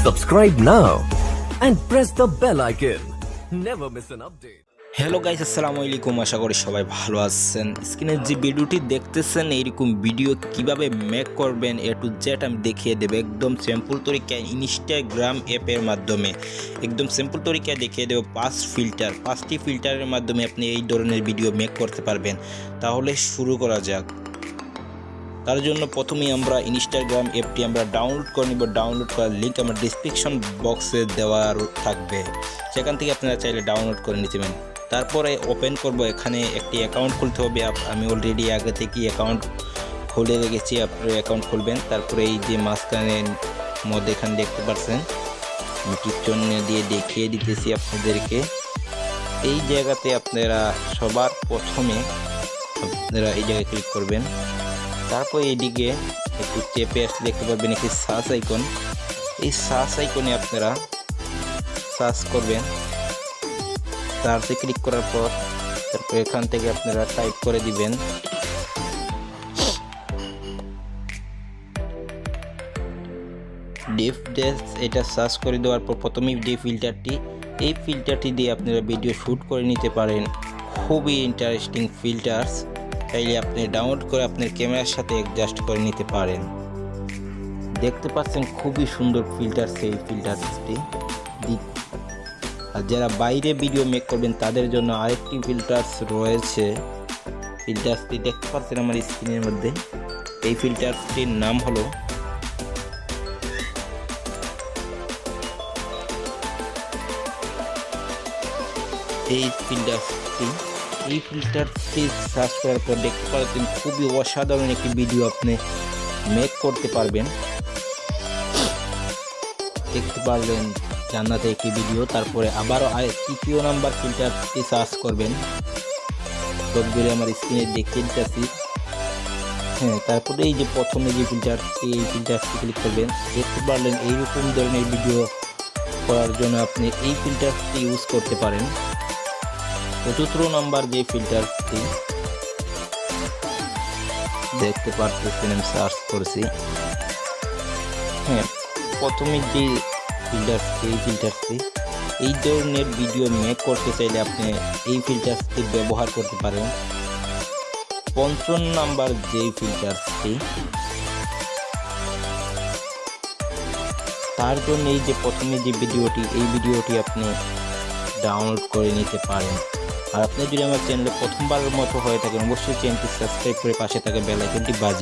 Subscribe now and press the bell icon. Never miss an update. Hello guys, আসসালামু আলাইকুম। আশা করি সবাই ভালো আছেন। স্ক্রিনে যে ভিডিওটি দেখতেছেন এইরকম ভিডিও কিভাবে মেক করবেন এ টু জেড আমি দেখিয়ে দেব একদম সিম্পল তরিকায় ইনস্টাগ্রাম অ্যাপের মাধ্যমে। একদম সিম্পল তরিকায় দেখিয়ে দেব পাঁচটি ফিল্টারের মাধ্যমে আপনি এই ধরনের ভিডিও মেক করতে পারবেন। তাহলে শুরু করা যাক। তার জন্য প্রথমেই আমরা ইনস্টাগ্রাম অ্যাপটি আমরা ডাউনলোড করে নিব। ডাউনলোড করার লিঙ্ক আমার ডিসক্রিপশন বক্সে দেওয়া থাকবে, সেখান থেকে আপনারা চাইলে ডাউনলোড করে নিতে পারেন। তারপরে ওপেন করব, এখানে একটি অ্যাকাউন্ট খুলতে হবে। আমি অলরেডি আগে থেকেই অ্যাকাউন্ট খুলে রেখেছি, আপনারা অ্যাকাউন্ট খুলবেন। তারপরে এই যে মাঝখানের মধ্যে এখানে দেখতে পাচ্ছেন আমি টিকটন দিয়ে দেখিয়ে দিতেছি আপনাদেরকে। এই জায়গাতে আপনারা সবার প্রথমে আপনারা এই জায়গায় ক্লিক করবেন। তারপর এইদিকে একটু চেপে আসলে দেখতে পাবেন একটি সার্চ আইকন। এই সার্চ আইকনে আপনারা সার্চ করবেন। সার্চে ক্লিক করার পর তারপর এখান থেকে আপনারা টাইপ করে দিবেন ডিপ ডেস। এটা সার্চ করে দেওয়ার পর প্রথমেই যে এই ফিল্টারটি দিয়ে আপনারা ভিডিও শ্যুট করে নিতে পারেন। খুবই ইন্টারেস্টিং ফিল্টার্স, চাইলে আপনি ডাউনলোড করে আপনার ক্যামেরার সাথে অ্যাডজাস্ট করে নিতে পারেন। দেখতে পাচ্ছেন খুবই সুন্দর ফিল্টার্স এই ফিল্টার্সটি। আর যারা বাইরে ভিডিও মেক করবেন তাদের জন্য আরেকটি ফিল্টার্স রয়েছে। ফিল্টার্সটি দেখতে পাচ্ছেন আমার স্ক্রিনের মধ্যে। এই ফিল্টার্সটির নাম হলো এই ফিল্টারটি সার্চ করার পর দেখতে পাচ্ছেন খুবই অসাধারণ একটি ভিডিও আপনি মেক করতে পারবেন। দেখতে পারলেন জান্নাতে একটি ভিডিও। তারপরে আবারও তৃতীয় নাম্বার ফিল্টারটি সার্চ করবেন। সবগুলো আমার স্ক্রিনে দেখিয়ে দিতেছি। তারপরে এই যে প্রথমে যে ফিল্টারটি, এই ফিল্টারটি ক্লিক করবেন। দেখতে পারলেন এইরকম ধরনের ভিডিও করার জন্য আপনি এই ফিল্টারটি ইউজ করতে পারেন। চতুর্থ নাম্বার যে ফিল্টারটি দেখতে পারতেছেন আমি সার্চ করছি। প্রথমে যে ফিল্টারটি এই ধরনের ভিডিও মেক করতে চাইলে আপনি এই ফিল্টারটি ব্যবহার করতে পারেন। পঞ্চম নাম্বার যে ফিল্টারটি, তার জন্য এই যে প্রথমে যে এই ভিডিওটি আপনি ডাউনলোড করে নিতে পারেন। আর আপনি যদি আমার চ্যানেলে প্রথমবারের মতো হয়ে থাকেন অবশ্যই চ্যানেলটি সাবস্ক্রাইব করে পাশে থাকা বেল আইকনটি বাজিয়ে